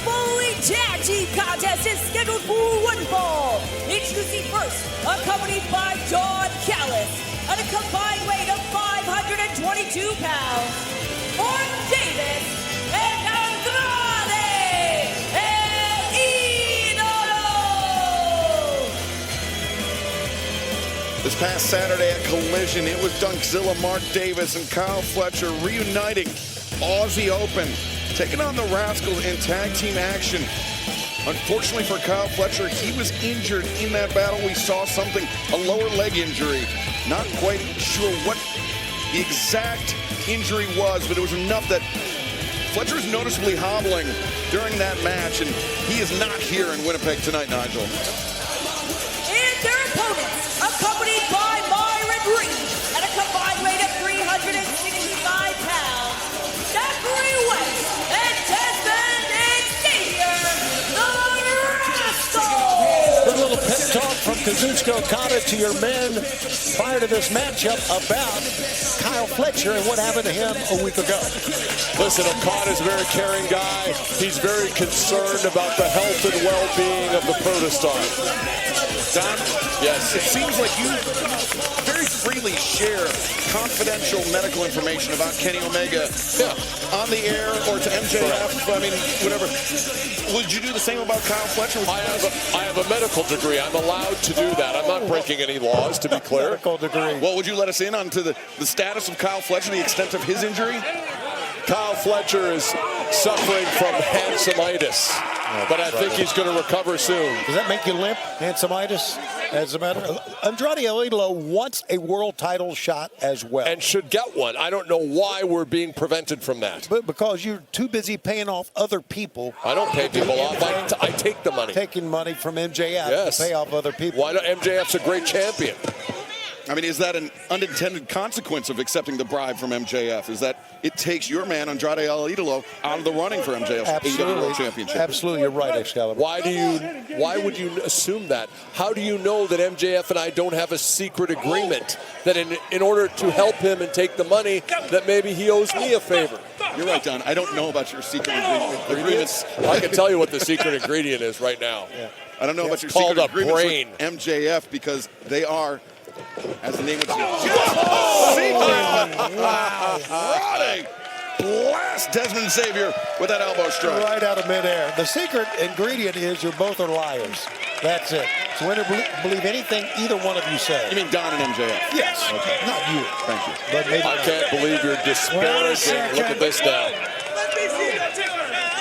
fully tag team contest is scheduled for one fall. Introducing first, accompanied by Callis, at a combined weight of 522 pounds, Mark Davis and Andrade El Idolo. This past Saturday at Collision, it was Dunkzilla, Mark Davis, and Kyle Fletcher reuniting Aussie Open, taking on the Rascalz in tag team action. Unfortunately for Kyle Fletcher, he was injured in that battle. We saw something, a lower leg injury. Not quite sure what the exact injury was, but it was enough that Fletcher's noticeably hobbling during that match, and he is not here in Winnipeg tonight, Nigel. And their opponents, accompanied by Myron Reed, at a combined weight of 365 pounds, Zachary West and Desmond Xavier, the Rascalz. A little pep talk from Kazuchika Okada to your men prior to this matchup about Kyle Fletcher and what happened to him a week ago. Listen, Okada's a very caring guy. He's very concerned about the health and well-being of the protostar. Don? Yes. It seems like you very freely share confidential medical information about Kenny Omega on the air or to MJF. I mean, whatever. Would you do the same about Kyle Fletcher? I have a medical degree. I'm allowed to do that. I'm not breaking any laws, to be clear. Medical degree. Well, would you let us in on to the status of Kyle Fletcher, the extent of his injury? Kyle Fletcher is suffering from handsomeitis, but I think he's going to recover soon. Does that make you limp, handsomeitis? As a matter of, Andrade El Idolo wants a world title shot as well. And should get one. I don't know why we're being prevented from that. But because you're too busy paying off other people. I don't pay people off. I take the money. Taking money from MJF yes. to pay off other people. Why not? MJF's a great champion. I mean, is that an unintended consequence of accepting the bribe from MJF? Is that it takes your man, Andrade El Idolo, out of the running for MJF's AEW World Championship? Absolutely, you're right, Excalibur. Why would you assume that? How do you know that MJF and I don't have a secret agreement that in order to help him and take the money, that maybe he owes me a favor? You're right, Don. I don't know about your secret agreements. I can tell you what the secret ingredient is right now. Yeah. I don't know about your called secret a agreements brain. with MJF because they are, as the name would suggest, blast Desmond Xavier with that elbow strike. Right out of midair. The secret ingredient is you both are liars. That's it. So when believe anything either one of you say. You mean Don and MJF? Yes. Okay. Not you. Thank you. But maybe I can't believe you're disparaging. Look at this now.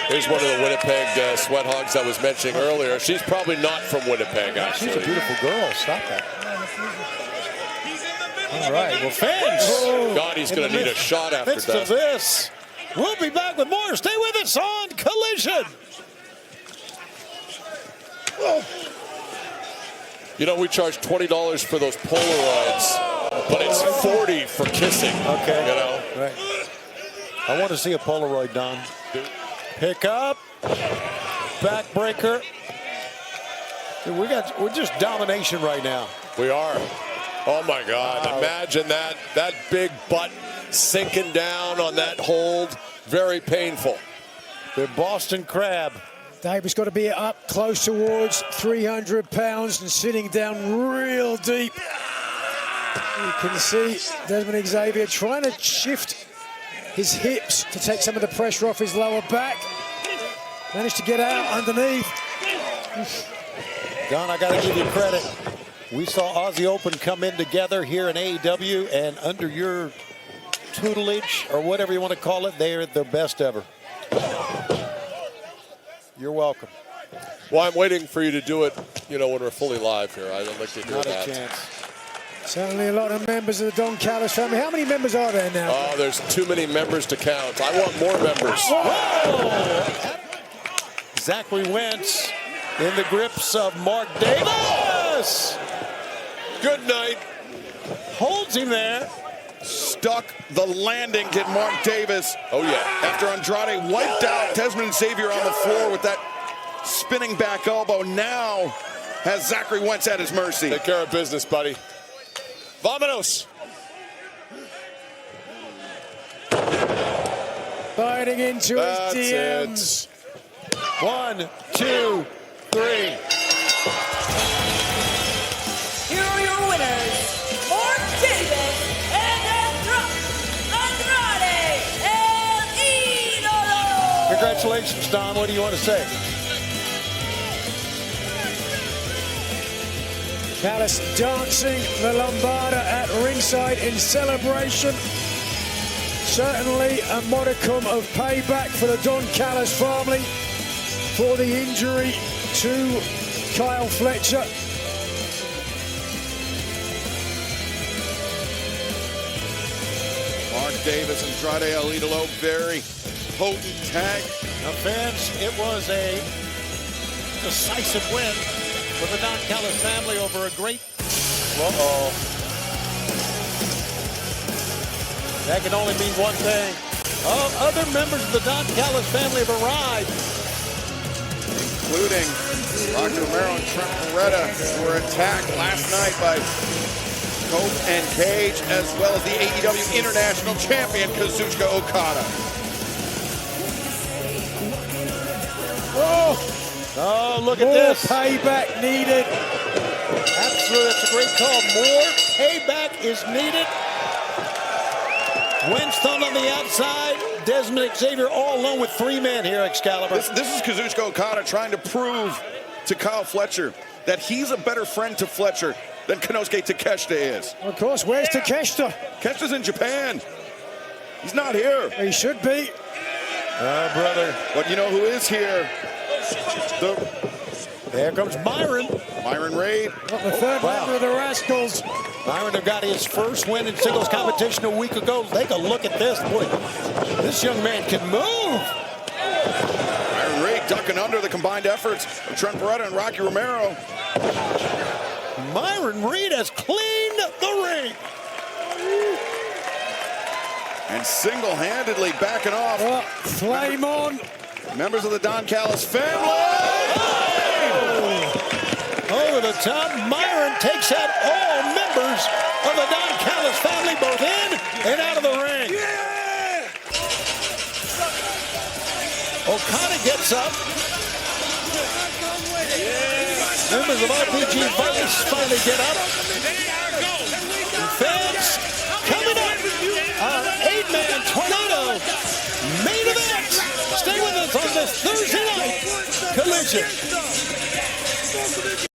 Here's one of the Winnipeg sweat hogs I was mentioning earlier. She's probably not from Winnipeg, actually. She's a beautiful girl. Stop that. All right. Well, fans. God, he's going to need a shot after midst that. of this. We'll be back with more. Stay with us on Collision. You know, we charge $20 for those Polaroids, but it's $40 for kissing. Okay. You know? Right. I want to see a Polaroid, Don. Pick up. Backbreaker. We're just domination right now. We are. Oh, my God. Wow. Imagine that. That big butt sinking down on that hold. Very painful. The Boston Crab. Davis got to be up close towards 300 pounds and sitting down real deep. You can see Desmond Xavier trying to shift his hips to take some of the pressure off his lower back. Managed to get out underneath. Don, I got to give you credit. We saw Aussie Open come in together here in AEW, and under your tutelage, or whatever you want to call it, they're the best ever. You're welcome. Well, I'm waiting for you to do it, you know, when we're fully live here. I'd like to hear Not that. a chance. Certainly a lot of members of the Don Callis family. How many members are there now? Oh, there's too many members to count. I want more members. Whoa! Zachary Wentz in the grips of Mark Davis. Good night. Holds him there. Stuck the landing, get Mark Davis. Oh, yeah. After Andrade wiped out Desmond Xavier on the floor with that spinning back elbow, now has Zachary Wentz at his mercy. Take care of business, buddy. Vamonos. Biting into That's his DMs. it. 1, 2, 3. Here are your winners, Mark Davis and Andrade El Idolo. Congratulations, Don. What do you want to say? Callis dancing the lambada at ringside in celebration. Certainly a modicum of payback for the Don Callis family for the injury to Kyle Fletcher. Mark Davis and Andrade El Idolo, very potent tag. Now, fans, it was a decisive win for the Don Callis family over a great... That can only mean one thing. Other members of the Don Callis family have arrived. Including Rocky Romero and Trent Beretta, who were attacked last night by Cope and Cage, as well as the AEW International Champion, Kazuchika Okada. Oh, look at More this. payback needed. Absolutely, that's a great call. More payback is needed. Winston on the outside. Desmond Xavier all alone with 3 men here, Excalibur. This is Kazuchika Okada trying to prove to Kyle Fletcher that he's a better friend to Fletcher than Konosuke Takeshita is. Of course, where's Takeshita? Takeshita's in Japan. He's not here. He should be. Oh, brother. But you know who is here? There comes Myron. Myron Reed. Got the third member of the Rascalz. Myron have got his first win in singles competition a week ago. Take a look at this. Boy, this young man can move. Myron Reed ducking under the combined efforts of Trent Beretta and Rocky Romero. Myron Reed has cleaned the ring. And single-handedly backing off Flame on. members of the Don Callis family. Over the top, Myron takes out all members of the Don Callis family, both in and out of the ring. Okada gets up. Members of RPG Vice finally get up. And fans, coming up, our 8-man tornado main event. Stay with us on this Thursday night collision.